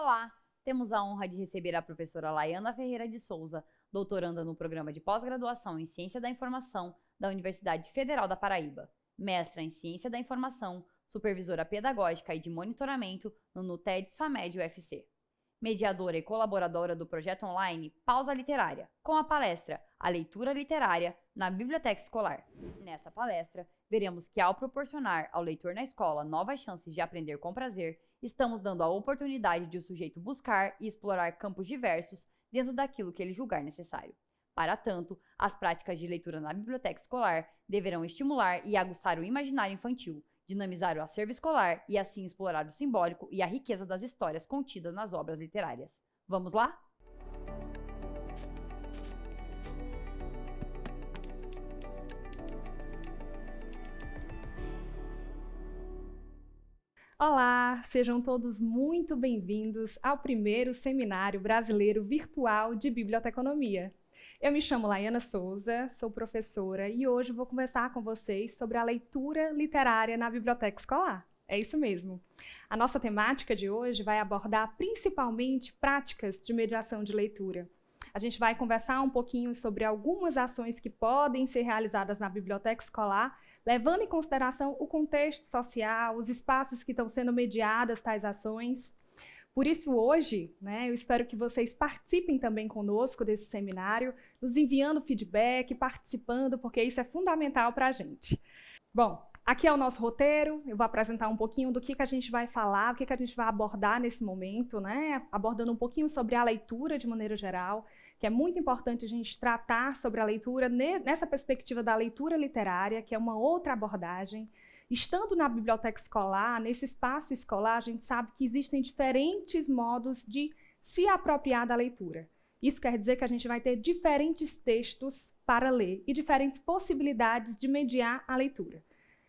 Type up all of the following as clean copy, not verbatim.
Olá! Temos a honra de receber a professora Laiana Ferreira de Souza, doutoranda no programa de pós-graduação em Ciência da Informação da Universidade Federal da Paraíba, mestra em Ciência da Informação, supervisora pedagógica e de monitoramento no NUTEDS FAMED UFC, mediadora e colaboradora do projeto online Pausa Literária, com a palestra A Leitura Literária na Biblioteca Escolar. Nesta palestra, veremos que ao proporcionar ao leitor na escola novas chances de aprender com prazer, estamos dando a oportunidade de o sujeito buscar e explorar campos diversos dentro daquilo que ele julgar necessário. Para tanto, as práticas de leitura na biblioteca escolar deverão estimular e aguçar o imaginário infantil, dinamizar o acervo escolar e assim explorar o simbólico e a riqueza das histórias contidas nas obras literárias. Vamos lá? Olá, sejam todos muito bem-vindos ao primeiro Seminário Brasileiro Virtual de Biblioteconomia. Eu me chamo Laiana Souza, sou professora e hoje vou conversar com vocês sobre a leitura literária na biblioteca escolar. É isso mesmo. A nossa temática de hoje vai abordar principalmente práticas de mediação de leitura. A gente vai conversar um pouquinho sobre algumas ações que podem ser realizadas na biblioteca escolar, levando em consideração o contexto social, os espaços que estão sendo mediadas tais ações. Por isso, hoje, eu espero que vocês participem também conosco desse seminário, nos enviando feedback, participando, porque isso é fundamental para a gente. Bom, aqui é o nosso roteiro, eu vou apresentar um pouquinho do que a gente vai falar, o que a gente vai abordar nesse momento, abordando um pouquinho sobre a leitura de maneira geral, que é muito importante a gente tratar sobre a leitura nessa perspectiva da leitura literária, que é uma outra abordagem. Estando na biblioteca escolar, nesse espaço escolar, a gente sabe que existem diferentes modos de se apropriar da leitura. Isso quer dizer que a gente vai ter diferentes textos para ler e diferentes possibilidades de mediar a leitura.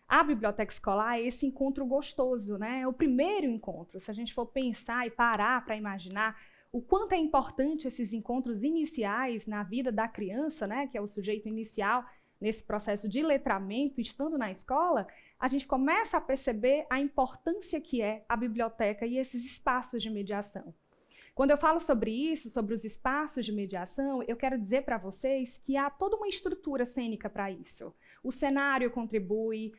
A biblioteca escolar é esse encontro gostoso, é o primeiro encontro. Se a gente for pensar e parar para imaginar o quanto é importante esses encontros iniciais na vida da criança, que é o sujeito inicial nesse processo de letramento, estando na escola, a gente começa a perceber a importância que é a biblioteca e esses espaços de mediação. Quando eu falo sobre isso, sobre os espaços de mediação, eu quero dizer para vocês que há toda uma estrutura cênica para isso. O cenário contribui,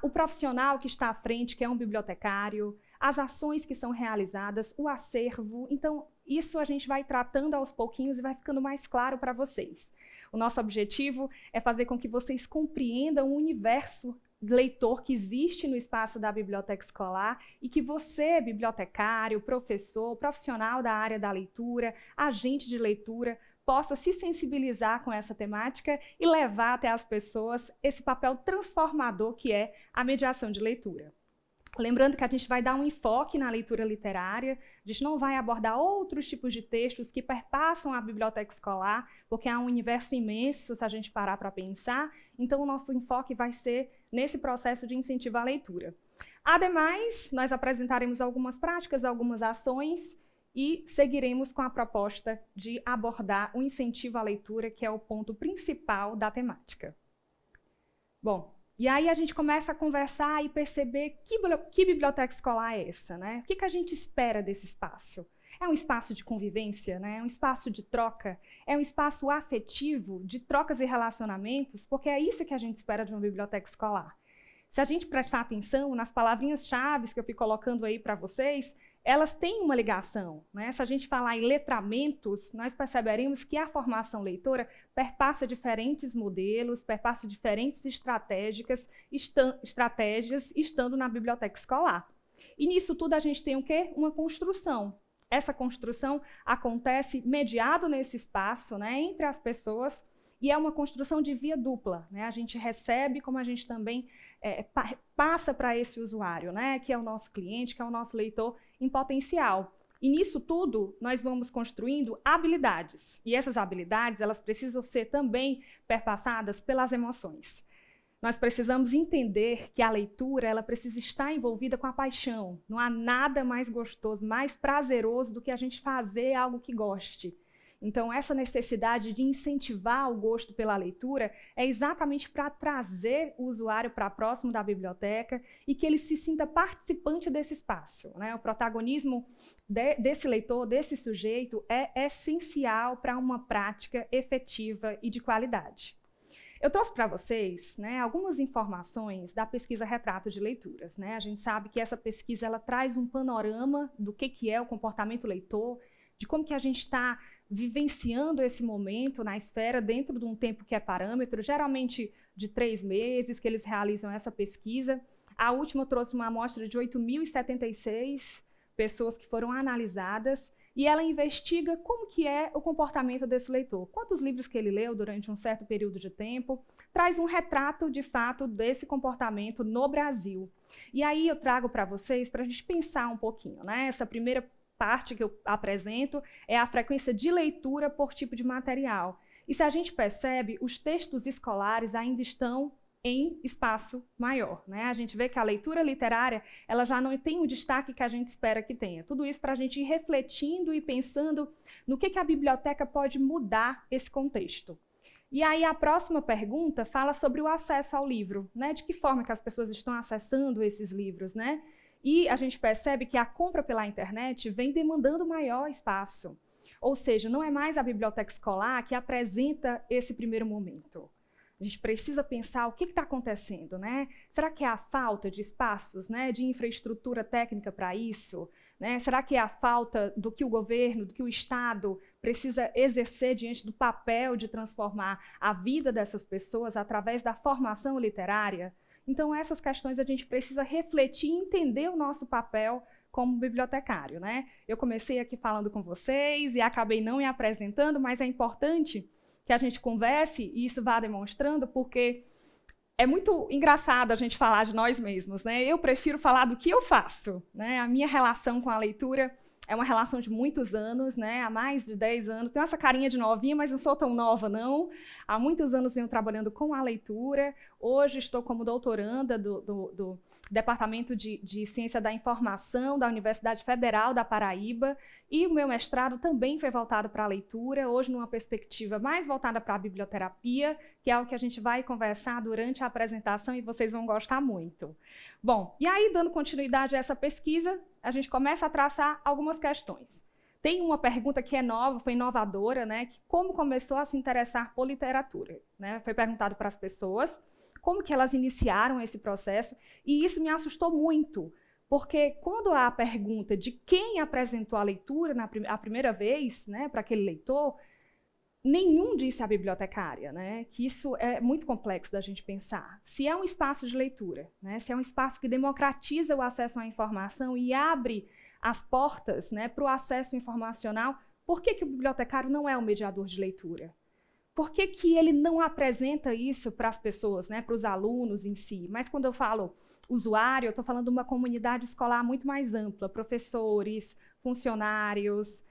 o profissional que está à frente, que é um bibliotecário, as ações que são realizadas, o acervo. Então, isso a gente vai tratando aos pouquinhos e vai ficando mais claro para vocês. O nosso objetivo é fazer com que vocês compreendam o universo leitor que existe no espaço da biblioteca escolar e que você, bibliotecário, professor, profissional da área da leitura, agente de leitura, possa se sensibilizar com essa temática e levar até as pessoas esse papel transformador que é a mediação de leitura. Lembrando que a gente vai dar um enfoque na leitura literária, a gente não vai abordar outros tipos de textos que perpassam a biblioteca escolar, porque há um universo imenso se a gente parar para pensar, então o nosso enfoque vai ser nesse processo de incentivo à leitura. Ademais, nós apresentaremos algumas práticas, algumas ações e seguiremos com a proposta de abordar o incentivo à leitura, que é o ponto principal da temática. Bom, e aí a gente começa a conversar e perceber que biblioteca escolar é essa, O que a gente espera desse espaço? É um espaço de convivência, É um espaço de troca? É um espaço afetivo, de trocas e relacionamentos? Porque é isso que a gente espera de uma biblioteca escolar. Se a gente prestar atenção nas palavrinhas-chave que eu fui colocando aí para vocês, elas têm uma ligação, Se a gente falar em letramentos, nós perceberemos que a formação leitora perpassa diferentes modelos, perpassa diferentes estratégias estando na biblioteca escolar. E nisso tudo a gente tem o quê? Uma construção. Essa construção acontece mediado nesse espaço, entre as pessoas, e é uma construção de via dupla, A gente recebe, como a gente também passa para esse usuário, que é o nosso cliente, que é o nosso leitor em potencial. E nisso tudo, nós vamos construindo habilidades. E essas habilidades, elas precisam ser também perpassadas pelas emoções. Nós precisamos entender que a leitura, ela precisa estar envolvida com a paixão. Não há nada mais gostoso, mais prazeroso do que a gente fazer algo que goste. Então, essa necessidade de incentivar o gosto pela leitura é exatamente para trazer o usuário para próximo da biblioteca e que ele se sinta participante desse espaço, né? O protagonismo desse leitor, desse sujeito, é essencial para uma prática efetiva e de qualidade. Eu trouxe para vocês, né, algumas informações da pesquisa Retrato de Leituras, né? A gente sabe que essa pesquisa ela traz um panorama do que é o comportamento leitor, de como que a gente está vivenciando esse momento na esfera dentro de um tempo que é parâmetro, geralmente de 3 meses que eles realizam essa pesquisa. A última trouxe uma amostra de 8.076 pessoas que foram analisadas e ela investiga como que é o comportamento desse leitor, quantos livros que ele leu durante um certo período de tempo, traz um retrato, de fato, desse comportamento no Brasil. E aí eu trago para vocês, para a gente pensar um pouquinho, né? Essa primeira parte que eu apresento é a frequência de leitura por tipo de material. E se a gente percebe, os textos escolares ainda estão em espaço maior, né? A gente vê que a leitura literária ela já não tem o destaque que a gente espera que tenha. Tudo isso para a gente ir refletindo e pensando no que a biblioteca pode mudar esse contexto. E aí a próxima pergunta fala sobre o acesso ao livro, né? De que forma que as pessoas estão acessando esses livros, né? E a gente percebe que a compra pela internet vem demandando maior espaço. Ou seja, não é mais a biblioteca escolar que apresenta esse primeiro momento. A gente precisa pensar o que está acontecendo, né? Será que é a falta de espaços, né, de infraestrutura técnica para isso? Né? Será que é a falta do que o governo, do que o Estado precisa exercer diante do papel de transformar a vida dessas pessoas através da formação literária? Então, essas questões a gente precisa refletir e entender o nosso papel como bibliotecário, né? Eu comecei aqui falando com vocês e acabei não me apresentando, mas é importante que a gente converse e isso vá demonstrando, porque é muito engraçado a gente falar de nós mesmos, né? Eu prefiro falar do que eu faço, né? A minha relação com a leitura é uma relação de muitos anos, né? Há mais de 10 anos. Tenho essa carinha de novinha, mas não sou tão nova, não. Há muitos anos venho trabalhando com a leitura. Hoje estou como doutoranda do Departamento de Ciência da Informação da Universidade Federal da Paraíba, e o meu mestrado também foi voltado para a leitura, hoje numa perspectiva mais voltada para a biblioterapia, que é o que a gente vai conversar durante a apresentação e vocês vão gostar muito. Bom, e aí, dando continuidade a essa pesquisa, a gente começa a traçar algumas questões. Tem uma pergunta que é nova, foi inovadora, né? Que como começou a se interessar por literatura, né? Foi perguntado para as pessoas como que elas iniciaram esse processo, e isso me assustou muito, porque quando há a pergunta de quem apresentou a leitura a primeira vez, né, para aquele leitor, nenhum disse a bibliotecária, né, que isso é muito complexo da gente pensar. Se é um espaço de leitura, né, se é um espaço que democratiza o acesso à informação e abre as portas, né, para o acesso informacional, por que o bibliotecário não é um mediador de leitura? Por que ele não apresenta isso para as pessoas, né, para os alunos em si? Mas quando eu falo usuário, eu estou falando de uma comunidade escolar muito mais ampla, professores, funcionários,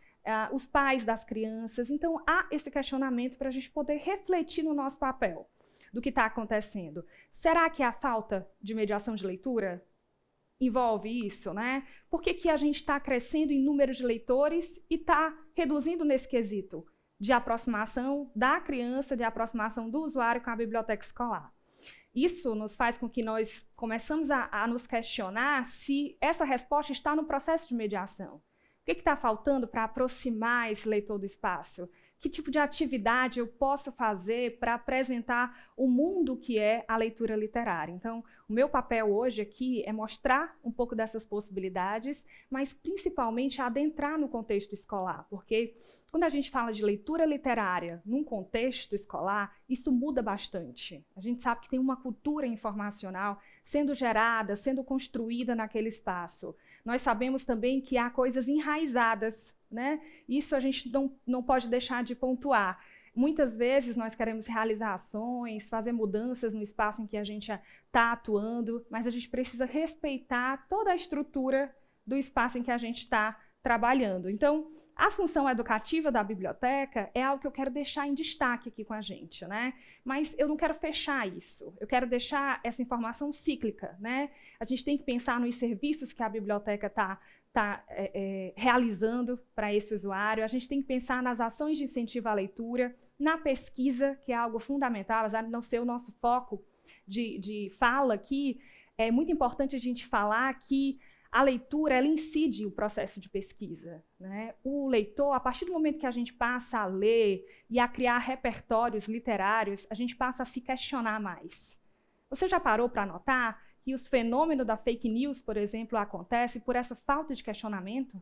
os pais das crianças. Então, há esse questionamento para a gente poder refletir no nosso papel do que está acontecendo. Será que a falta de mediação de leitura envolve isso, né? Por que a gente está crescendo em número de leitores e está reduzindo nesse quesito de aproximação da criança, de aproximação do usuário com a biblioteca escolar? Isso nos faz com que nós começamos a nos questionar se essa resposta está no processo de mediação. O que está faltando para aproximar esse leitor do espaço? Que tipo de atividade eu posso fazer para apresentar o mundo que é a leitura literária? Então, o meu papel hoje aqui é mostrar um pouco dessas possibilidades, mas principalmente adentrar no contexto escolar, porque quando a gente fala de leitura literária num contexto escolar, isso muda bastante. A gente sabe que tem uma cultura informacional sendo gerada, sendo construída naquele espaço. Nós sabemos também que há coisas enraizadas, né? Isso a gente não pode deixar de pontuar. Muitas vezes nós queremos realizar ações, fazer mudanças no espaço em que a gente está atuando, mas a gente precisa respeitar toda a estrutura do espaço em que a gente está trabalhando. Então, A função educativa da biblioteca é algo que eu quero deixar em destaque aqui com a gente, né? Mas eu não quero fechar isso, eu quero deixar essa informação cíclica, né? A gente tem que pensar nos serviços que a biblioteca está realizando para esse usuário, a gente tem que pensar nas ações de incentivo à leitura, na pesquisa, que é algo fundamental, apesar de não ser o nosso foco de fala aqui, é muito importante a gente falar que a leitura, ela incide o processo de pesquisa, né? O leitor, a partir do momento que a gente passa a ler e a criar repertórios literários, a gente passa a se questionar mais. Você já parou para notar que o fenômeno da fake news, por exemplo, acontece por essa falta de questionamento?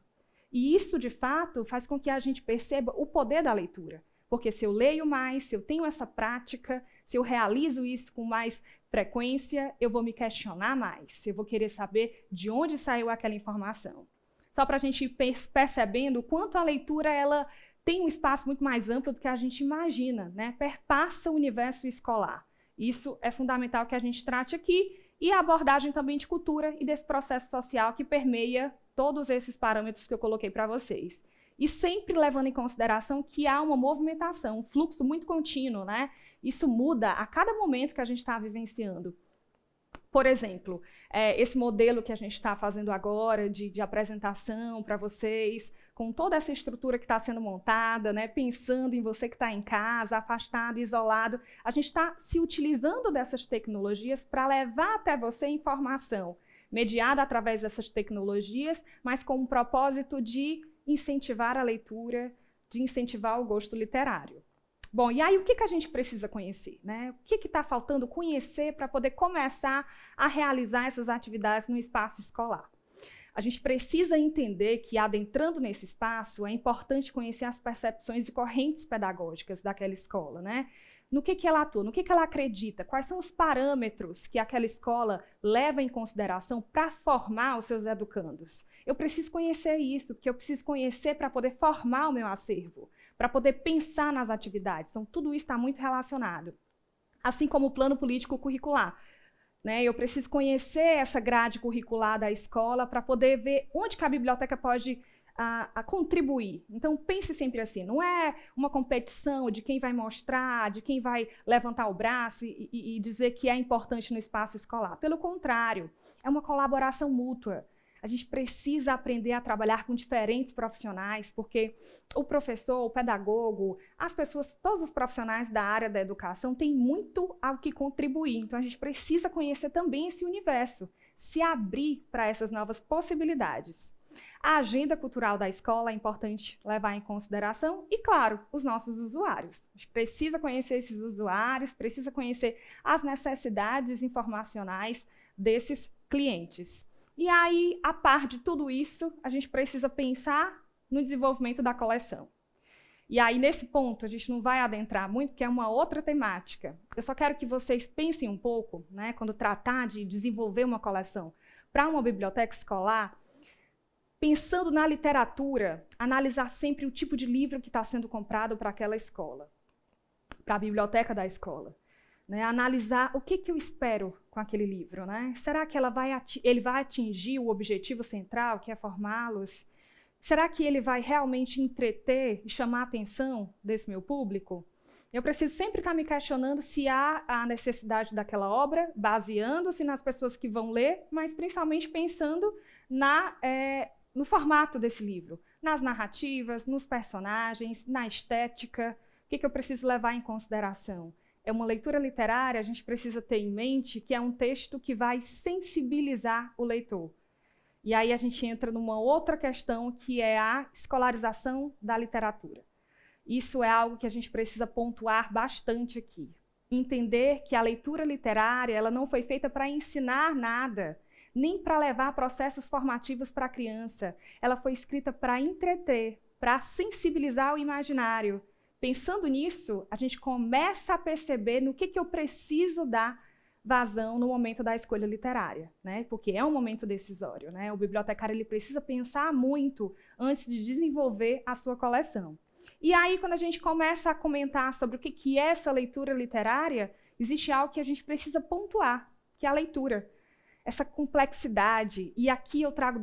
E isso, de fato, faz com que a gente perceba o poder da leitura. Porque se eu leio mais, se eu tenho essa prática, se eu realizo isso com mais frequência, eu vou me questionar mais, eu vou querer saber de onde saiu aquela informação. Só para a gente ir percebendo o quanto a leitura ela tem um espaço muito mais amplo do que a gente imagina, né? Perpassa o universo escolar. Isso é fundamental que a gente trate aqui, e a abordagem também de cultura e desse processo social que permeia todos esses parâmetros que eu coloquei para vocês. E sempre levando em consideração que há uma movimentação, um fluxo muito contínuo, né? Isso muda a cada momento que a gente está vivenciando. Por exemplo, esse modelo que a gente está fazendo agora de apresentação para vocês, com toda essa estrutura que está sendo montada, né? Pensando em você que está em casa, afastado, isolado, a gente está se utilizando dessas tecnologias para levar até você informação, mediada através dessas tecnologias, mas com o propósito de incentivar a leitura, de incentivar o gosto literário. Bom, e aí o que a gente precisa conhecer, né? O que está faltando conhecer para poder começar a realizar essas atividades no espaço escolar? A gente precisa entender que, adentrando nesse espaço, é importante conhecer as percepções e correntes pedagógicas daquela escola, né? No que ela atua, no que ela acredita, quais são os parâmetros que aquela escola leva em consideração para formar os seus educandos. Eu preciso conhecer isso, porque eu preciso conhecer para poder formar o meu acervo, para poder pensar nas atividades. Então, tudo isso está muito relacionado. Assim como o plano político curricular, né? Eu preciso conhecer essa grade curricular da escola para poder ver onde que a biblioteca pode a contribuir. Então, pense sempre assim, não é uma competição de quem vai mostrar, de quem vai levantar o braço e dizer que é importante no espaço escolar. Pelo contrário, é uma colaboração mútua. A gente precisa aprender a trabalhar com diferentes profissionais, porque o professor, o pedagogo, as pessoas, todos os profissionais da área da educação têm muito ao que contribuir. Então, a gente precisa conhecer também esse universo, se abrir para essas novas possibilidades. A agenda cultural da escola é importante levar em consideração e, claro, os nossos usuários. A gente precisa conhecer esses usuários, precisa conhecer as necessidades informacionais desses clientes. E aí, a par de tudo isso, a gente precisa pensar no desenvolvimento da coleção. E aí, nesse ponto, a gente não vai adentrar muito, porque é uma outra temática. Eu só quero que vocês pensem um pouco, né, quando tratar de desenvolver uma coleção para uma biblioteca escolar, pensando na literatura, analisar sempre o tipo de livro que está sendo comprado para aquela escola, para a biblioteca da escola. Né? Analisar o que eu espero com aquele livro. Né? Será que ele vai atingir o objetivo central, que é formá-los? Será que ele vai realmente entreter e chamar a atenção desse meu público? Eu preciso sempre estar me questionando se há a necessidade daquela obra, baseando-se nas pessoas que vão ler, mas principalmente pensando no formato desse livro, nas narrativas, nos personagens, na estética. O que eu preciso levar em consideração? É uma leitura literária, a gente precisa ter em mente que é um texto que vai sensibilizar o leitor. E aí a gente entra numa outra questão, que é a escolarização da literatura. Isso é algo que a gente precisa pontuar bastante aqui. Entender que a leitura literária ela não foi feita para ensinar nada, nem para levar processos formativos para a criança. Ela foi escrita para entreter, para sensibilizar o imaginário. Pensando nisso, a gente começa a perceber no que eu preciso dar vazão no momento da escolha literária, né? Porque é um momento decisório, né? O bibliotecário ele precisa pensar muito antes de desenvolver a sua coleção. E aí, quando a gente começa a comentar sobre o que é essa leitura literária, existe algo que a gente precisa pontuar, que é a leitura. essa complexidade. E aqui eu trago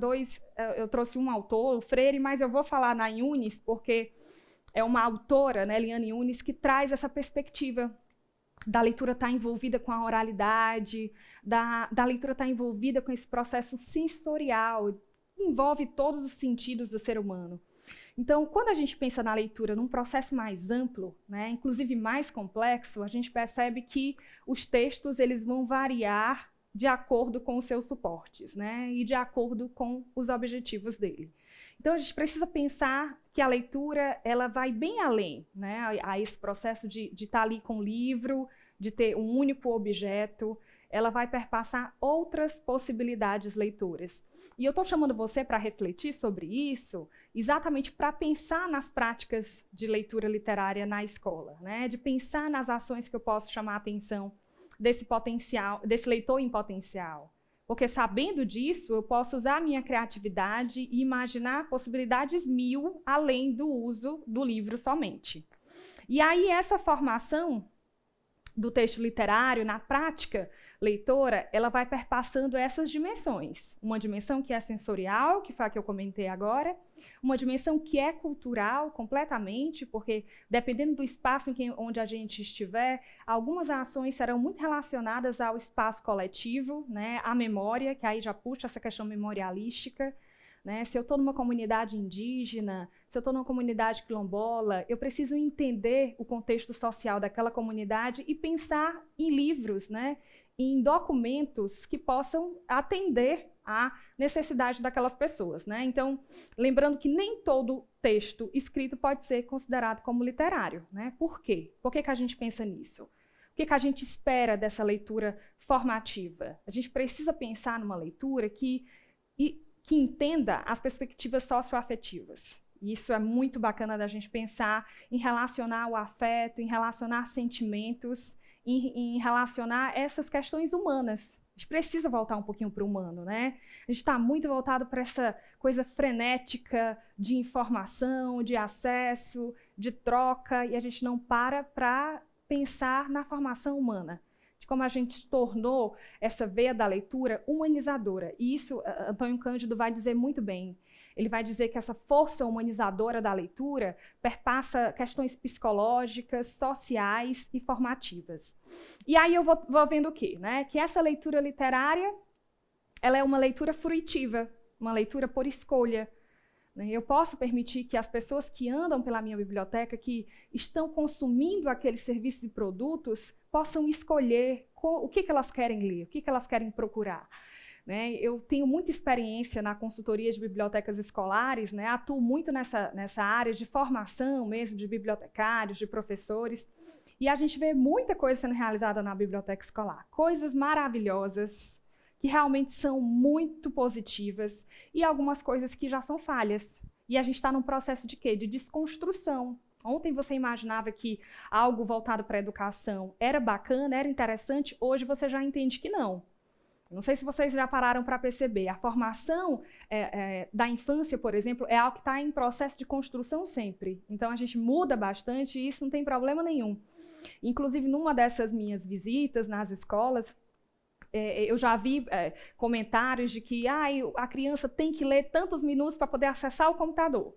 eu trouxe um autor, o Freire, mas eu vou falar na Yunis, porque é uma autora, né, Eliane Yunis, que traz essa perspectiva da leitura estar envolvida com a oralidade, da leitura estar envolvida com esse processo sensorial, que envolve todos os sentidos do ser humano. Então, quando a gente pensa na leitura num processo mais amplo, né, inclusive mais complexo, a gente percebe que os textos eles vão variar de acordo com os seus suportes, né, e de acordo com os objetivos dele. Então, a gente precisa pensar que a leitura ela vai bem além, né, a esse processo de estar ali com o livro, de ter um único objeto. Ela vai perpassar outras possibilidades leitoras. E eu estou chamando você para refletir sobre isso, exatamente para pensar nas práticas de leitura literária na escola, né? De pensar nas ações que eu posso chamar a atenção desse potencial, desse leitor em potencial. Porque sabendo disso, eu posso usar a minha criatividade e imaginar possibilidades 1000 além do uso do livro somente. E aí essa formação do texto literário na prática leitora, ela vai perpassando essas dimensões. Uma dimensão que é sensorial, que foi a que eu comentei agora, uma dimensão que é cultural completamente, porque dependendo do espaço onde a gente estiver, algumas ações serão muito relacionadas ao espaço coletivo, né, à memória, que aí já puxa essa questão memorialística, né? Se eu estou numa comunidade indígena, se eu estou numa comunidade quilombola, eu preciso entender o contexto social daquela comunidade e pensar em livros, né? Em documentos que possam atender à necessidade daquelas pessoas, né? Então, lembrando que nem todo texto escrito pode ser considerado como literário, né? Por quê? Por que a gente pensa nisso? O que a gente espera dessa leitura formativa? A gente precisa pensar numa leitura que entenda as perspectivas socioafetivas. E isso é muito bacana da gente pensar em relacionar o afeto, em relacionar sentimentos, em relacionar essas questões humanas. A gente precisa voltar um pouquinho para o humano, né? A gente está muito voltado para essa coisa frenética de informação, de acesso, de troca, e a gente não para pensar na formação humana, de como a gente tornou essa veia da leitura humanizadora. E isso Antônio Cândido vai dizer muito bem. Ele vai dizer que essa força humanizadora da leitura perpassa questões psicológicas, sociais e formativas. E aí eu vou vendo o quê? Né? Que essa leitura literária ela é uma leitura fruitiva, uma leitura por escolha. Eu posso permitir que as pessoas que andam pela minha biblioteca, que estão consumindo aqueles serviços e produtos, possam escolher o que elas querem ler, o que elas querem procurar. Eu tenho muita experiência na consultoria de bibliotecas escolares, atuo muito nessa área de formação mesmo, de bibliotecários, de professores, e a gente vê muita coisa sendo realizada na biblioteca escolar, coisas maravilhosas, que realmente são muito positivas, e algumas coisas que já são falhas. E a gente está num processo de quê? De desconstrução. Ontem você imaginava que algo voltado para a educação era bacana, era interessante, hoje você já entende que não. Não sei se vocês já pararam para perceber, a formação da infância, por exemplo, é algo que está em processo de construção sempre. Então, a gente muda bastante e isso não tem problema nenhum. Inclusive, numa dessas minhas visitas nas escolas, eu já vi comentários de que a criança tem que ler tantos minutos para poder acessar o computador.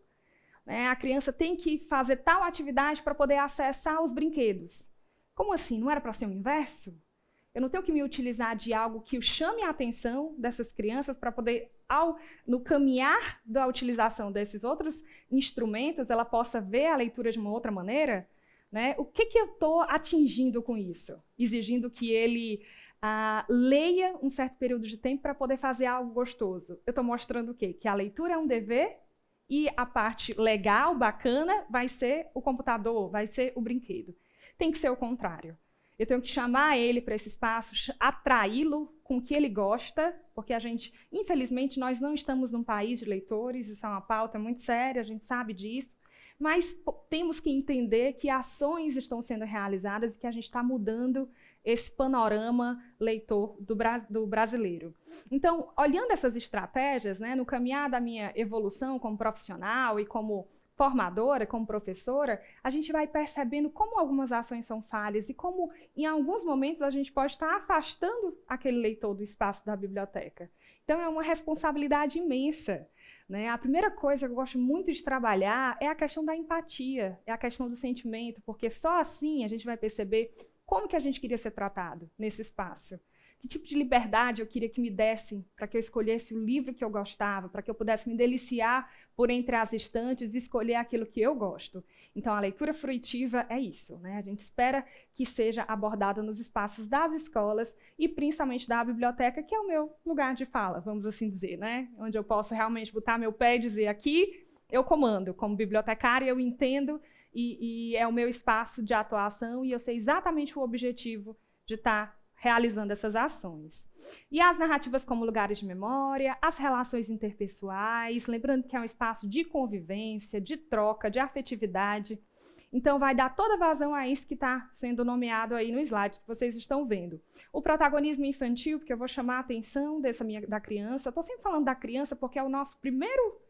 A criança tem que fazer tal atividade para poder acessar os brinquedos. Como assim? Não era para ser o inverso? Eu não tenho que me utilizar de algo que chame a atenção dessas crianças para poder, no caminhar da utilização desses outros instrumentos, ela possa ver a leitura de uma outra maneira? O que eu estou atingindo com isso? Exigindo que ele leia um certo período de tempo para poder fazer algo gostoso. Eu estou mostrando o quê? Que a leitura é um dever e a parte legal, bacana, vai ser o computador, vai ser o brinquedo. Tem que ser o contrário. Eu tenho que chamar ele para esse espaço, atraí-lo com o que ele gosta, porque infelizmente, nós não estamos num país de leitores, isso é uma pauta muito séria, a gente sabe disso, mas temos que entender que ações estão sendo realizadas e que a gente está mudando esse panorama leitor do brasileiro. Então, olhando essas estratégias, no caminhar da minha evolução como profissional e como formadora, como professora, a gente vai percebendo como algumas ações são falhas e como, em alguns momentos, a gente pode estar afastando aquele leitor do espaço da biblioteca. Então, é uma responsabilidade imensa, né? A primeira coisa que eu gosto muito de trabalhar é a questão da empatia, é a questão do sentimento, porque só assim a gente vai perceber como que a gente queria ser tratado nesse espaço. Que tipo de liberdade eu queria que me dessem para que eu escolhesse o livro que eu gostava, para que eu pudesse me deliciar por entre as estantes e escolher aquilo que eu gosto. Então, a leitura fruitiva é isso, né? A gente espera que seja abordada nos espaços das escolas e principalmente da biblioteca, que é o meu lugar de fala, vamos assim dizer, né? Onde eu posso realmente botar meu pé e dizer aqui eu comando. Como bibliotecária, eu entendo e é o meu espaço de atuação e eu sei exatamente o objetivo de estar realizando essas ações. E as narrativas como lugares de memória, as relações interpessoais, lembrando que é um espaço de convivência, de troca, de afetividade. Então, vai dar toda vazão a isso que está sendo nomeado aí no slide que vocês estão vendo. O protagonismo infantil, porque eu vou chamar a atenção da criança. Eu estou sempre falando da criança porque é o nosso primeiro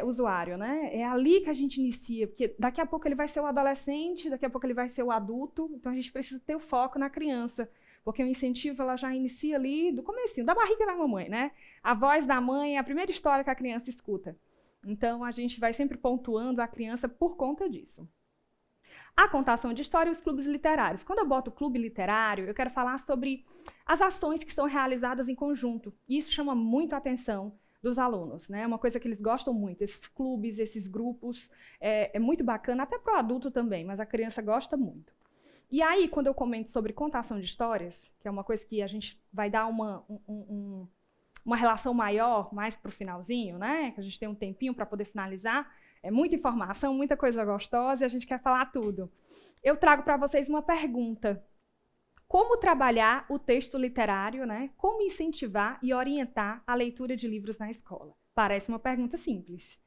usuário, né? É ali que a gente inicia, porque daqui a pouco ele vai ser o adolescente, daqui a pouco ele vai ser o adulto, então a gente precisa ter o foco na criança. Porque o incentivo ela já inicia ali do comecinho, da barriga da mamãe, né? A voz da mãe é a primeira história que a criança escuta. Então, a gente vai sempre pontuando a criança por conta disso. A contação de história e os clubes literários. Quando eu boto clube literário, eu quero falar sobre as ações que são realizadas em conjunto. E isso chama muito a atenção dos alunos, né? É uma coisa que eles gostam muito. Esses clubes, esses grupos, é muito bacana, até para o adulto também, mas a criança gosta muito. E aí, quando eu comento sobre contação de histórias, que é uma coisa que a gente vai dar uma relação maior, mais para o finalzinho, né? Que a gente tem um tempinho para poder finalizar. É muita informação, muita coisa gostosa e a gente quer falar tudo. Eu trago para vocês uma pergunta. Como trabalhar o texto literário, né? Como incentivar e orientar a leitura de livros na escola? Parece uma pergunta simples.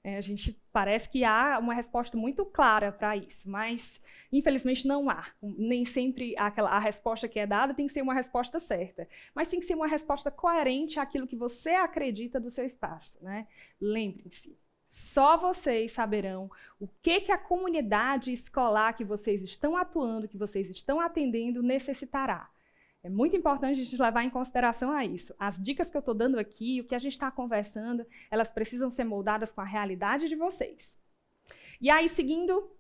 A gente parece que há uma resposta muito clara para isso, mas infelizmente não há. Nem sempre a resposta que é dada tem que ser uma resposta certa, mas tem que ser uma resposta coerente àquilo que você acredita do seu espaço, né? Lembrem-se, só vocês saberão o que a comunidade escolar que vocês estão atuando, que vocês estão atendendo, necessitará. É muito importante a gente levar em consideração a isso. As dicas que eu estou dando aqui, o que a gente está conversando, elas precisam ser moldadas com a realidade de vocês. E aí, seguindo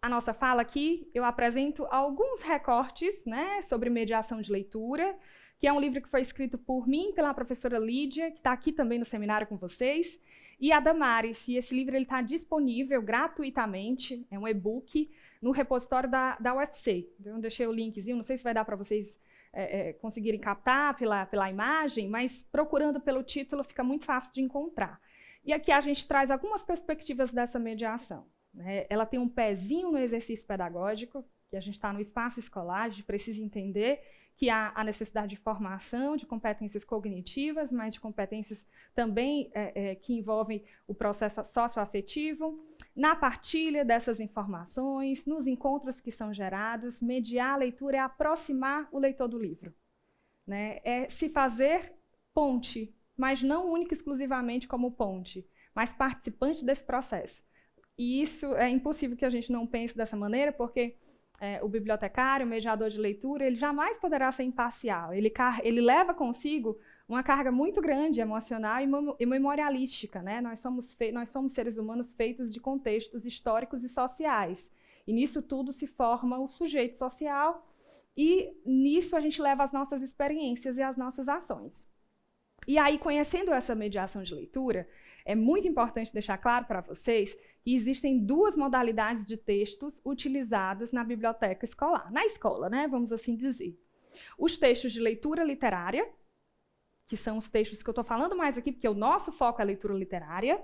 a nossa fala aqui, eu apresento alguns recortes, né, sobre mediação de leitura, que é um livro que foi escrito por mim, pela professora Lídia, que está aqui também no seminário com vocês, e a Damares. E esse livro está disponível gratuitamente, é um e-book, no repositório da UFC. Então, eu deixei o linkzinho, não sei se vai dar para vocês conseguirem captar pela imagem, mas procurando pelo título fica muito fácil de encontrar. E aqui a gente traz algumas perspectivas dessa mediação, né? Ela tem um pezinho no exercício pedagógico, que a gente está no espaço escolar, a gente precisa entender que há a necessidade de formação, de competências cognitivas, mas de competências também que envolvem o processo socioafetivo, na partilha dessas informações, nos encontros que são gerados. Mediar a leitura é aproximar o leitor do livro, né? É se fazer ponte, mas não única e exclusivamente como ponte, mas participante desse processo. E isso é impossível que a gente não pense dessa maneira, porque o bibliotecário, o mediador de leitura, ele jamais poderá ser imparcial. Ele leva consigo uma carga muito grande emocional e memorialística, né? Nós somos seres humanos feitos de contextos históricos e sociais. E nisso tudo se forma o sujeito social e nisso a gente leva as nossas experiências e as nossas ações. E aí, conhecendo essa mediação de leitura, é muito importante deixar claro para vocês que existem duas modalidades de textos utilizados na biblioteca escolar, na escola, né, vamos assim dizer. Os textos de leitura literária, que são os textos que eu estou falando mais aqui, porque o nosso foco é a leitura literária.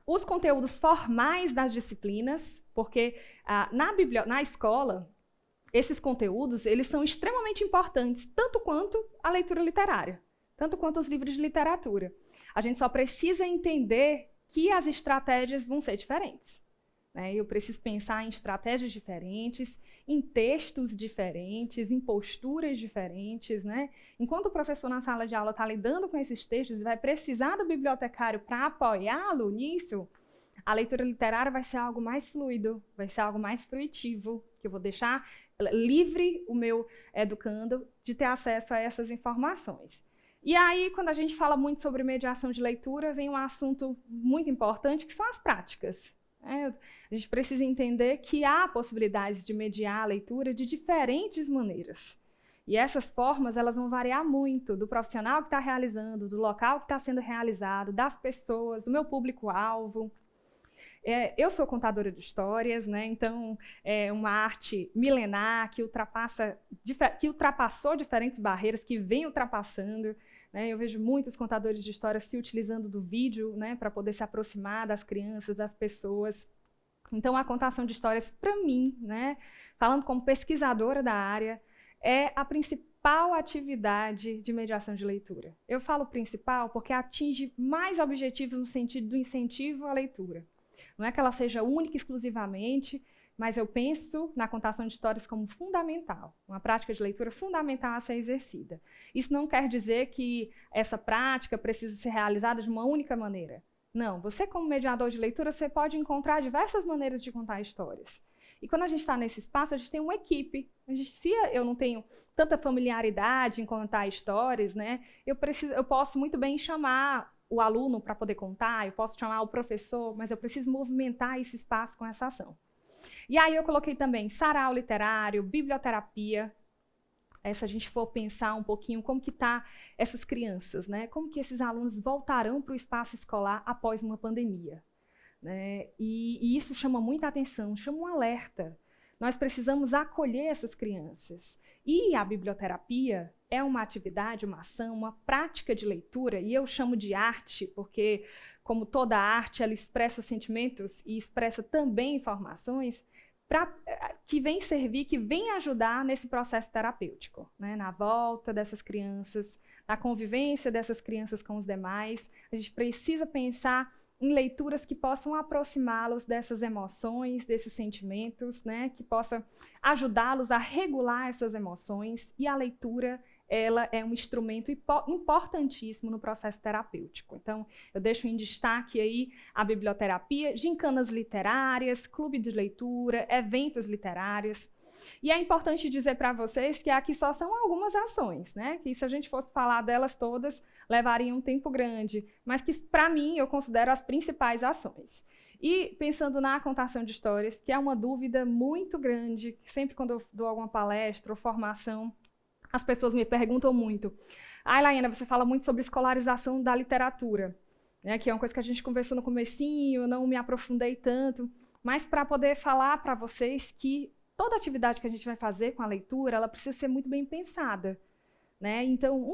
Os conteúdos formais das disciplinas, porque na escola, esses conteúdos eles são extremamente importantes, tanto quanto a leitura literária, tanto quanto os livros de literatura. A gente só precisa entender que as estratégias vão ser diferentes, né? Eu preciso pensar em estratégias diferentes, em textos diferentes, em posturas diferentes, né? Enquanto o professor na sala de aula está lidando com esses textos e vai precisar do bibliotecário para apoiá-lo nisso, a leitura literária vai ser algo mais fluido, vai ser algo mais fruitivo, que eu vou deixar livre o meu educando de ter acesso a essas informações. E aí, quando a gente fala muito sobre mediação de leitura, vem um assunto muito importante, que são as práticas. A gente precisa entender que há possibilidades de mediar a leitura de diferentes maneiras. E essas formas, elas vão variar muito do profissional que está realizando, do local que está sendo realizado, das pessoas, do meu público-alvo. Eu sou contadora de histórias, né? Então é uma arte milenar que ultrapassou diferentes barreiras, que vem ultrapassando. Né? Eu vejo muitos contadores de histórias se utilizando do vídeo, né, para poder se aproximar das crianças, das pessoas. Então a contação de histórias, para mim, né, falando como pesquisadora da área, é a principal atividade de mediação de leitura. Eu falo principal porque atinge mais objetivos no sentido do incentivo à leitura. Não é que ela seja única exclusivamente, mas eu penso na contação de histórias como fundamental, uma prática de leitura fundamental a ser exercida. Isso não quer dizer que essa prática precisa ser realizada de uma única maneira. Não, você como mediador de leitura, você pode encontrar diversas maneiras de contar histórias. E quando a gente está nesse espaço, a gente tem uma equipe. Se eu não tenho tanta familiaridade em contar histórias, né, eu posso muito bem chamar o aluno para poder contar, eu posso chamar o professor, mas eu preciso movimentar esse espaço com essa ação. E aí eu coloquei também sarau literário, biblioterapia. Se a gente for pensar um pouquinho como que tá essas crianças, né? Como que esses alunos voltarão para o espaço escolar após uma pandemia, né? E isso chama muita atenção, chama um alerta. Nós precisamos acolher essas crianças. E a biblioterapia é uma atividade, uma ação, uma prática de leitura, e eu chamo de arte, porque, como toda arte, ela expressa sentimentos e expressa também informações que vem servir, que vem ajudar nesse processo terapêutico, né? Na volta dessas crianças, na convivência dessas crianças com os demais. A gente precisa pensar em leituras que possam aproximá-los dessas emoções, desses sentimentos, né? Que possa ajudá-los a regular essas emoções, e a leitura, ela é um instrumento importantíssimo no processo terapêutico. Então, eu deixo em destaque aí a biblioterapia, gincanas literárias, clube de leitura, eventos literários. E é importante dizer para vocês que aqui só são algumas ações, né? Que se a gente fosse falar delas todas, levaria um tempo grande, mas que, para mim, eu considero as principais ações. E pensando na contação de histórias, que é uma dúvida muito grande, sempre quando eu dou alguma palestra ou formação, as pessoas me perguntam muito. Laiana, você fala muito sobre escolarização da literatura, né, que é uma coisa que a gente conversou no comecinho, eu não me aprofundei tanto, mas para poder falar para vocês que toda atividade que a gente vai fazer com a leitura, ela precisa ser muito bem pensada, né? Então,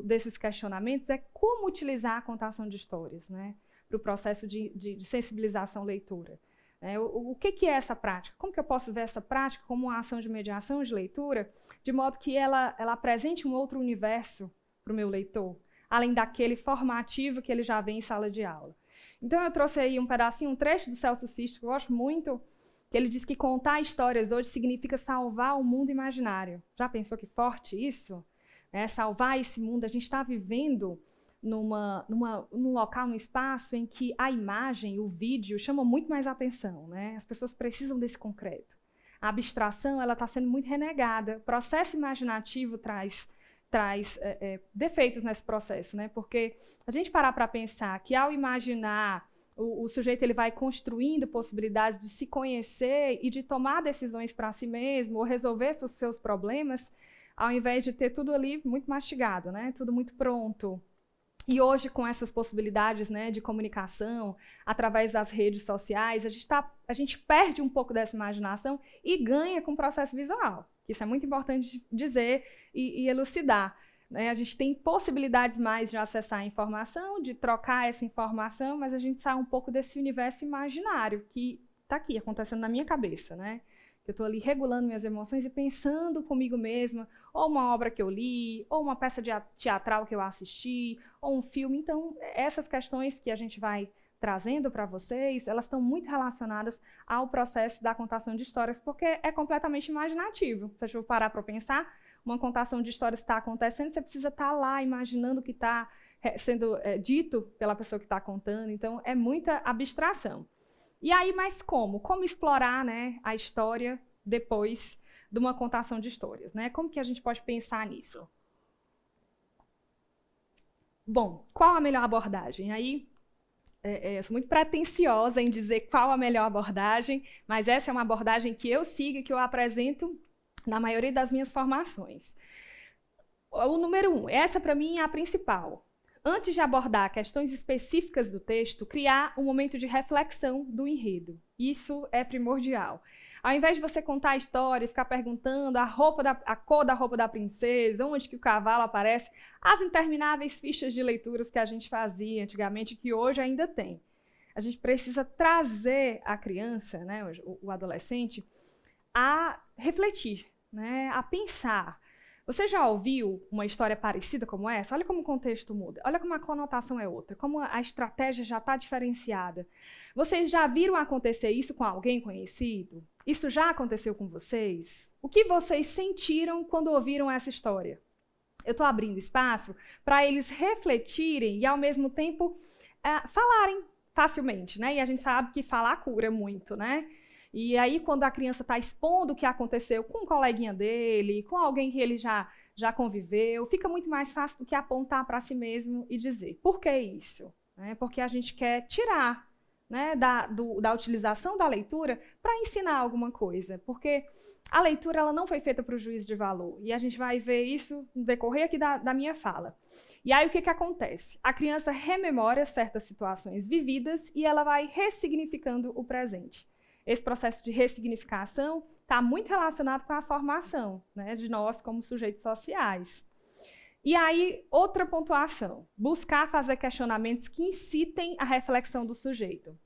desses questionamentos é como utilizar a contação de histórias, né, para o processo de sensibilização leitura. O que é essa prática? Como que eu posso ver essa prática como uma ação de mediação de leitura, de modo que ela apresente um outro universo para o meu leitor, além daquele formativo que ele já vê em sala de aula? Então, eu trouxe aí um pedacinho, um trecho do Celso Cisto, que eu gosto muito, que ele diz que contar histórias hoje significa salvar o mundo imaginário. Já pensou que forte isso? Salvar esse mundo. A gente está vivendo num local, num espaço em que a imagem, o vídeo, chamam muito mais atenção, né? As pessoas precisam desse concreto. A abstração, ela está sendo muito renegada. O processo imaginativo traz defeitos nesse processo, né? Porque a gente parar para pensar que, ao imaginar, o sujeito ele vai construindo possibilidades de se conhecer e de tomar decisões para si mesmo, ou resolver os seus problemas, ao invés de ter tudo ali muito mastigado, né? Tudo muito pronto. E hoje, com essas possibilidades, né, de comunicação, através das redes sociais, a gente perde um pouco dessa imaginação e ganha com o processo visual. Isso é muito importante dizer e elucidar, né? A gente tem possibilidades mais de acessar a informação, de trocar essa informação, mas a gente sai um pouco desse universo imaginário que está aqui, acontecendo na minha cabeça, né? Eu estou ali regulando minhas emoções e pensando comigo mesma, ou uma obra que eu li, ou uma peça teatral que eu assisti, ou um filme. Então, essas questões que a gente vai trazendo para vocês, elas estão muito relacionadas ao processo da contação de histórias, porque é completamente imaginativo. Se a gente for parar para pensar, uma contação de histórias está acontecendo, você precisa estar lá imaginando o que está sendo dito pela pessoa que está contando, então é muita abstração. E aí, mas como? Como explorar, né, a história depois de uma contação de histórias, né? Como que a gente pode pensar nisso? Bom, qual a melhor abordagem? Aí, eu sou muito pretensiosa em dizer qual a melhor abordagem, mas essa é uma abordagem que eu sigo e que eu apresento na maioria das minhas formações. O número 1, essa para mim é a principal. Antes de abordar questões específicas do texto, criar um momento de reflexão do enredo. Isso é primordial. Ao invés de você contar a história e ficar perguntando a cor da roupa da princesa, onde que o cavalo aparece, as intermináveis fichas de leituras que a gente fazia antigamente, que hoje ainda tem. A gente precisa trazer a criança, né, o adolescente, a refletir, né, a pensar. Você já ouviu uma história parecida como essa? Olha como o contexto muda, olha como a conotação é outra, como a estratégia já está diferenciada. Vocês já viram acontecer isso com alguém conhecido? Isso já aconteceu com vocês? O que vocês sentiram quando ouviram essa história? Eu estou abrindo espaço para eles refletirem e, ao mesmo tempo, falarem facilmente, né? E a gente sabe que falar cura muito, né? E aí, quando a criança está expondo o que aconteceu com um coleguinha dele, com alguém que ele já conviveu, fica muito mais fácil do que apontar para si mesmo e dizer. Por que isso? Porque a gente quer tirar, né, da utilização da leitura para ensinar alguma coisa. Porque a leitura ela não foi feita para o juízo de valor. E a gente vai ver isso no decorrer aqui da minha fala. E aí, o que acontece? A criança rememora certas situações vividas e ela vai ressignificando o presente. Esse processo de ressignificação está muito relacionado com a formação, né, de nós como sujeitos sociais. E aí, outra pontuação, buscar fazer questionamentos que incitem a reflexão do sujeito.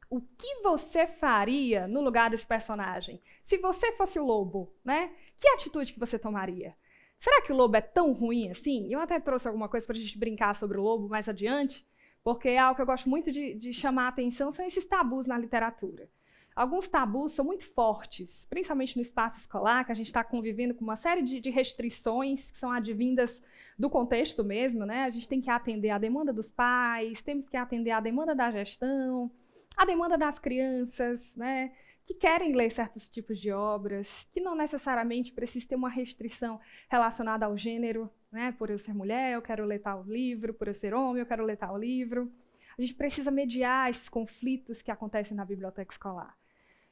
O que você faria no lugar desse personagem? Se você fosse o lobo, né? Que atitude que você tomaria? Será que o lobo é tão ruim assim? Eu até trouxe alguma coisa para a gente brincar sobre o lobo mais adiante, porque é algo que eu gosto muito de chamar a atenção, são esses tabus na literatura. Alguns tabus são muito fortes, principalmente no espaço escolar, que a gente está convivendo com uma série de restrições que são advindas do contexto mesmo, né? A gente tem que atender à demanda dos pais, temos que atender à demanda da gestão, à demanda das crianças, né? Que querem ler certos tipos de obras, que não necessariamente precisa ter uma restrição relacionada ao gênero, né? Por eu ser mulher, eu quero ler tal livro, por eu ser homem, eu quero ler tal livro. A gente precisa mediar esses conflitos que acontecem na biblioteca escolar.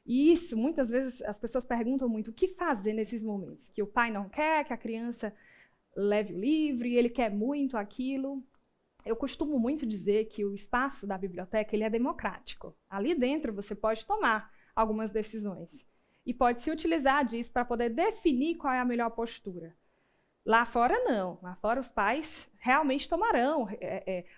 E isso, muitas vezes, as pessoas perguntam muito o que fazer nesses momentos, que o pai não quer que a criança leve o livro e ele quer muito aquilo. Eu costumo muito dizer que o espaço da biblioteca ele é democrático. Ali dentro você pode tomar algumas decisões e pode se utilizar disso para poder definir qual é a melhor postura. Lá fora, não. Lá fora, os pais realmente tomarão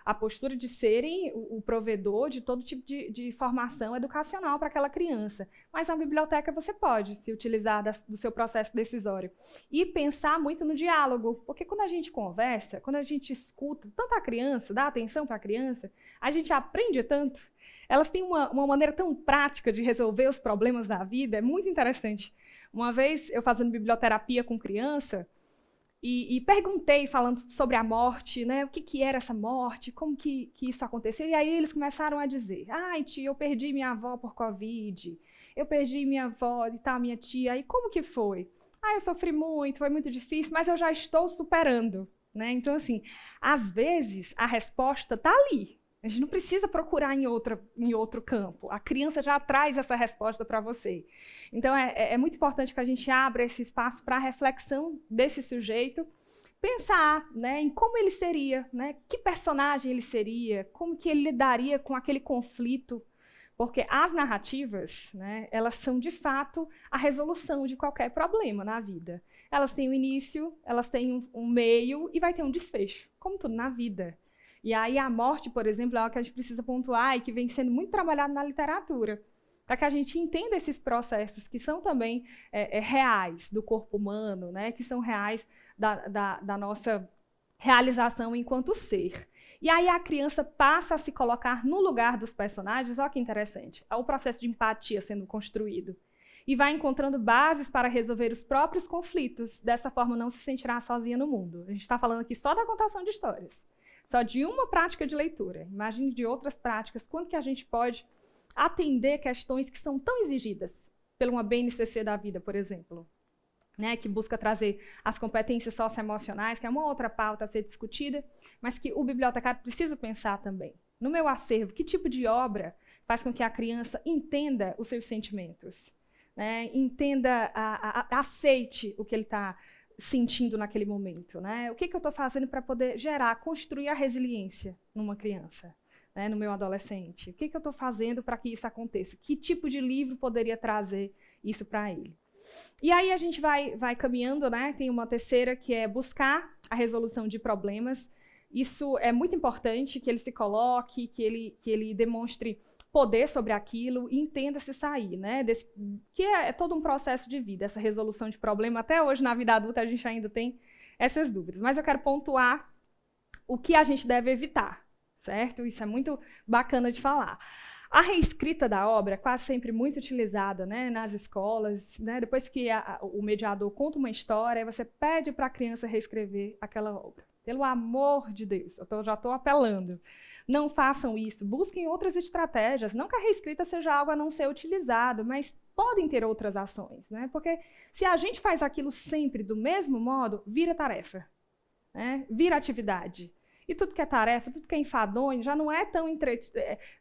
a postura de serem o provedor de todo tipo de formação educacional para aquela criança. Mas na biblioteca você pode se utilizar do seu processo decisório e pensar muito no diálogo. Porque quando a gente conversa, quando a gente escuta tanto a criança, dá atenção para a criança, a gente aprende tanto. Elas têm uma maneira tão prática de resolver os problemas da vida, é muito interessante. Uma vez, eu fazendo biblioterapia com criança, e perguntei, falando sobre a morte, né, o que era essa morte, como que isso aconteceu, e aí eles começaram a dizer, ai tia, eu perdi minha avó por Covid, eu perdi minha avó e tal, minha tia, e como que foi? Ah, eu sofri muito, foi muito difícil, mas eu já estou superando, né? Então, assim, às vezes a resposta está ali. A gente não precisa procurar em outro campo. A criança já traz essa resposta para você. Então, é muito importante que a gente abra esse espaço para a reflexão desse sujeito, pensar, né, em como ele seria, né, que personagem ele seria, como que ele lidaria com aquele conflito. Porque as narrativas, né, elas são, de fato, a resolução de qualquer problema na vida. Elas têm um início, elas têm um meio e vai ter um desfecho, como tudo na vida. E aí a morte, por exemplo, é algo que a gente precisa pontuar e que vem sendo muito trabalhado na literatura, para que a gente entenda esses processos que são também reais do corpo humano, né, que são reais da nossa realização enquanto ser. E aí a criança passa a se colocar no lugar dos personagens, olha que interessante, é o processo de empatia sendo construído. E vai encontrando bases para resolver os próprios conflitos, dessa forma não se sentirá sozinha no mundo. A gente está falando aqui só da contação de histórias, só de uma prática de leitura. Imagine de outras práticas, quanto que a gente pode atender questões que são tão exigidas por uma BNCC da vida, por exemplo, né, que busca trazer as competências socioemocionais, que é uma outra pauta a ser discutida, mas que o bibliotecário precisa pensar também. No meu acervo, que tipo de obra faz com que a criança entenda os seus sentimentos, né, entenda, aceite o que ele está sentindo naquele momento, né? O que eu estou fazendo para poder gerar, construir a resiliência numa criança, né, no meu adolescente? O que eu estou fazendo para que isso aconteça? Que tipo de livro poderia trazer isso para ele? E aí a gente vai caminhando, né? Tem uma terceira que é buscar a resolução de problemas. Isso é muito importante, que ele se coloque, que ele demonstre poder sobre aquilo e entenda se sair, né? Que é todo um processo de vida, essa resolução de problema. Até hoje, na vida adulta, a gente ainda tem essas dúvidas. Mas eu quero pontuar o que a gente deve evitar, certo? Isso é muito bacana de falar. A reescrita da obra é quase sempre muito utilizada, né, nas escolas, né? Depois que o mediador conta uma história, você pede para a criança reescrever aquela obra. Pelo amor de Deus, eu já estou apelando. Não façam isso, busquem outras estratégias. Não que a reescrita seja algo a não ser utilizado, mas podem ter outras ações, né? Porque se a gente faz aquilo sempre do mesmo modo, vira tarefa, né? Vira atividade. E tudo que é tarefa, tudo que é enfadonho, já não é tão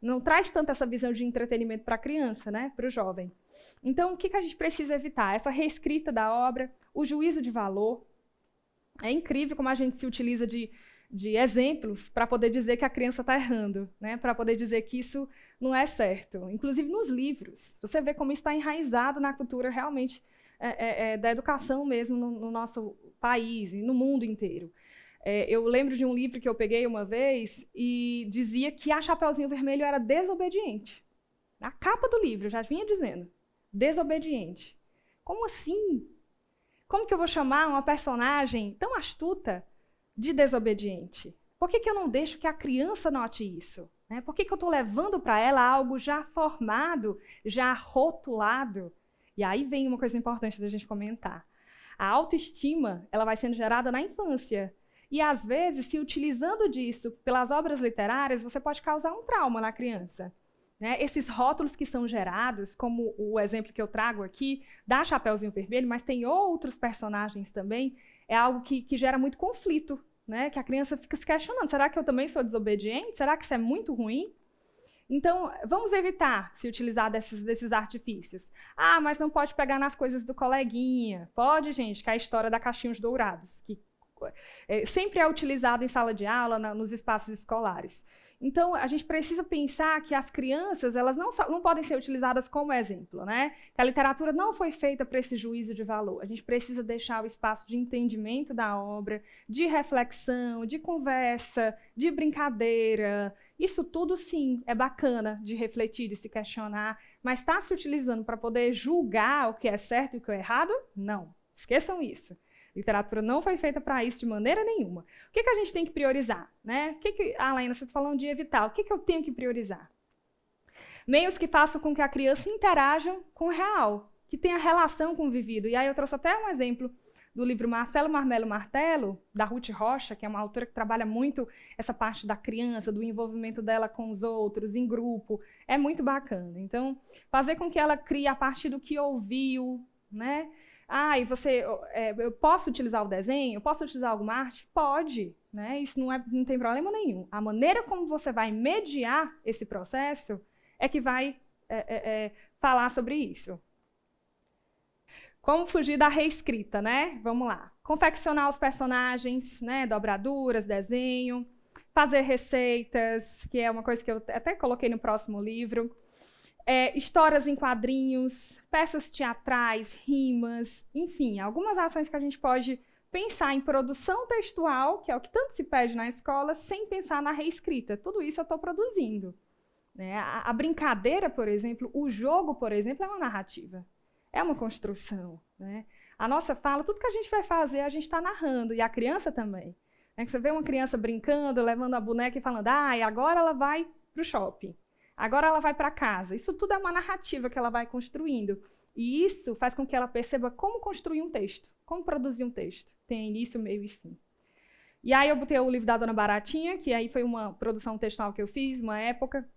não traz tanto essa visão de entretenimento para a criança, né? Para o jovem. Então, o que a gente precisa evitar? Essa reescrita da obra, o juízo de valor. É incrível como a gente se utiliza de exemplos para poder dizer que a criança está errando, né? Para poder dizer que isso não é certo. Inclusive nos livros. Você vê como isso está enraizado na cultura realmente da educação mesmo no nosso país e no mundo inteiro. Eu lembro de um livro que eu peguei uma vez e dizia que a Chapeuzinho Vermelho era desobediente. Na capa do livro, já vinha dizendo, desobediente. Como assim? Como que eu vou chamar uma personagem tão astuta de desobediente? Por que eu não deixo que a criança note isso? Né? Por que eu estou levando para ela algo já formado, já rotulado? E aí vem uma coisa importante da gente comentar. A autoestima, ela vai sendo gerada na infância. E, às vezes, se utilizando disso pelas obras literárias, você pode causar um trauma na criança. Né? Esses rótulos que são gerados, como o exemplo que eu trago aqui, da Chapeuzinho Vermelho, mas tem outros personagens também, é algo que gera muito conflito, né? Que a criança fica se questionando, será que eu também sou desobediente? Será que isso é muito ruim? Então, vamos evitar se utilizar desses artifícios. Ah, mas não pode pegar nas coisas do coleguinha. Pode, gente, que é a história da Caixinhos Dourados, que sempre é utilizado em sala de aula, nos espaços escolares. Então, a gente precisa pensar que as crianças, elas não podem ser utilizadas como exemplo, né? Que a literatura não foi feita para esse juízo de valor. A gente precisa deixar o espaço de entendimento da obra, de reflexão, de conversa, de brincadeira. Isso tudo, sim, é bacana de refletir, de se questionar, mas está se utilizando para poder julgar o que é certo e o que é errado? Não. Esqueçam isso. Literatura não foi feita para isso de maneira nenhuma. O que a gente tem que priorizar? Né? Laína, você está falando de evitar. O que eu tenho que priorizar? Meios que façam com que a criança interaja com o real, que tenha relação com o vivido. E aí eu trouxe até um exemplo do livro Marcelo Marmelo Martelo, da Ruth Rocha, que é uma autora que trabalha muito essa parte da criança, do envolvimento dela com os outros, em grupo. É muito bacana. Então, fazer com que ela crie a partir do que ouviu, né? Ah, e eu posso utilizar o desenho? Eu posso utilizar alguma arte? Pode, né? Isso não tem problema nenhum. A maneira como você vai mediar esse processo é que vai falar sobre isso. Como fugir da reescrita, né? Vamos lá. Confeccionar os personagens, né? Dobraduras, desenho, fazer receitas, que é uma coisa que eu até coloquei no próximo livro. Histórias em quadrinhos, peças teatrais, rimas, enfim, algumas ações que a gente pode pensar em produção textual, que é o que tanto se pede na escola, sem pensar na reescrita. Tudo isso eu estou produzindo. Né? A brincadeira, por exemplo, o jogo, por exemplo, é uma narrativa, é uma construção. Né? A nossa fala, tudo que a gente vai fazer, a gente está narrando, e a criança também. É que você vê uma criança brincando, levando a boneca e falando, agora ela vai para o shopping, agora ela vai para casa. Isso tudo é uma narrativa que ela vai construindo. E isso faz com que ela perceba como construir um texto, como produzir um texto. Tem início, meio e fim. E aí eu botei o livro da Dona Baratinha, que aí foi uma produção textual que eu fiz, uma época,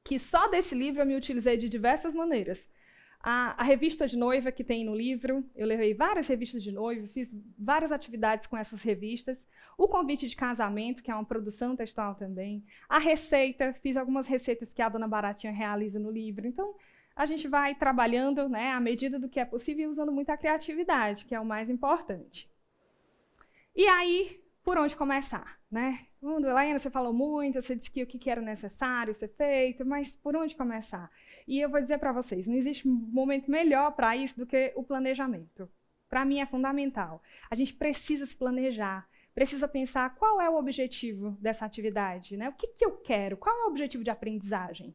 que só desse livro eu me utilizei de diversas maneiras. A revista de noiva que tem no livro, eu levei várias revistas de noiva, fiz várias atividades com essas revistas. O convite de casamento, que é uma produção textual também. A receita, fiz algumas receitas que a Dona Baratinha realiza no livro. Então, a gente vai trabalhando, né, à medida do que é possível e usando muita criatividade, que é o mais importante. E aí, por onde começar, né? Laiana, você falou muito, você disse que o que era necessário ser feito, mas por onde começar? E eu vou dizer para vocês, não existe momento melhor para isso do que o planejamento. Para mim é fundamental. A gente precisa se planejar, precisa pensar qual é o objetivo dessa atividade, né? O que eu quero? Qual é o objetivo de aprendizagem?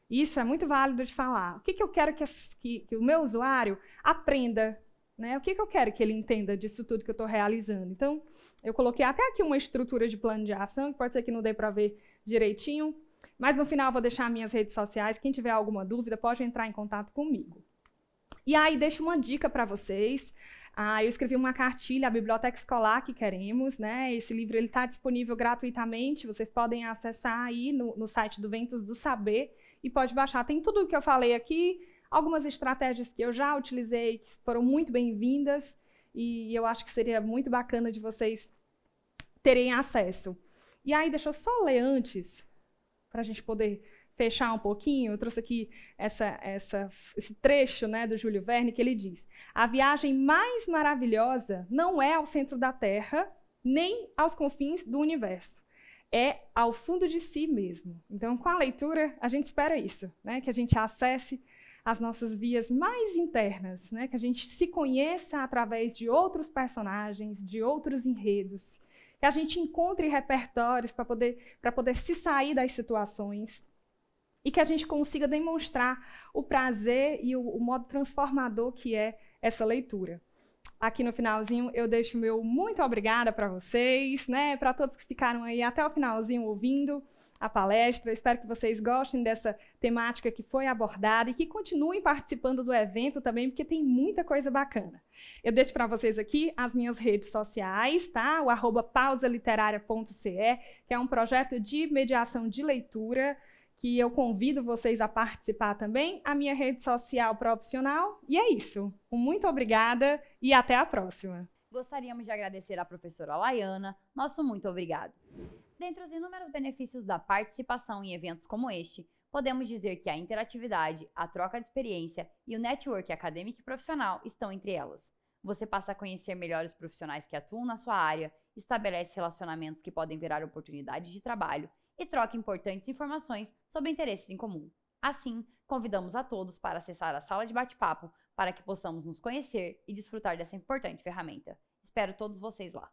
Isso é muito válido de falar. O que eu quero que o meu usuário aprenda? Né? O que eu quero que ele entenda disso tudo que eu estou realizando? Então, eu coloquei até aqui uma estrutura de plano de ação, que pode ser que não dê para ver direitinho, mas no final eu vou deixar minhas redes sociais. Quem tiver alguma dúvida pode entrar em contato comigo. E aí, deixo uma dica para vocês. Eu escrevi uma cartilha, a Biblioteca Escolar que queremos, né? Esse livro está disponível gratuitamente, vocês podem acessar aí no site do Ventos do Saber e pode baixar. Tem tudo o que eu falei aqui, algumas estratégias que eu já utilizei, que foram muito bem-vindas, e eu acho que seria muito bacana de vocês terem acesso. E aí, deixa eu só ler antes, para a gente poder fechar um pouquinho. Eu trouxe aqui esse trecho, né, do Júlio Verne, que ele diz: a viagem mais maravilhosa não é ao centro da Terra, nem aos confins do universo. É ao fundo de si mesmo. Então, com a leitura, a gente espera isso, né, que a gente acesse as nossas vias mais internas, né, que a gente se conheça através de outros personagens, de outros enredos, que a gente encontre repertórios para poder se sair das situações e que a gente consiga demonstrar o prazer e o modo transformador que é essa leitura. Aqui no finalzinho eu deixo meu muito obrigada para vocês, né, para todos que ficaram aí até o finalzinho ouvindo a palestra. Espero que vocês gostem dessa temática que foi abordada e que continuem participando do evento também, porque tem muita coisa bacana. Eu deixo para vocês aqui as minhas redes sociais, tá? O @pausaliterária.ce, que é um projeto de mediação de leitura, que eu convido vocês a participar também, a minha rede social profissional, e é isso. Muito obrigada e até a próxima. Gostaríamos de agradecer à professora Laiana, nosso muito obrigado. Dentre os inúmeros benefícios da participação em eventos como este, podemos dizer que a interatividade, a troca de experiência e o network acadêmico e profissional estão entre elas. Você passa a conhecer melhor os profissionais que atuam na sua área, estabelece relacionamentos que podem virar oportunidades de trabalho e troca importantes informações sobre interesses em comum. Assim, convidamos a todos para acessar a sala de bate-papo para que possamos nos conhecer e desfrutar dessa importante ferramenta. Espero todos vocês lá.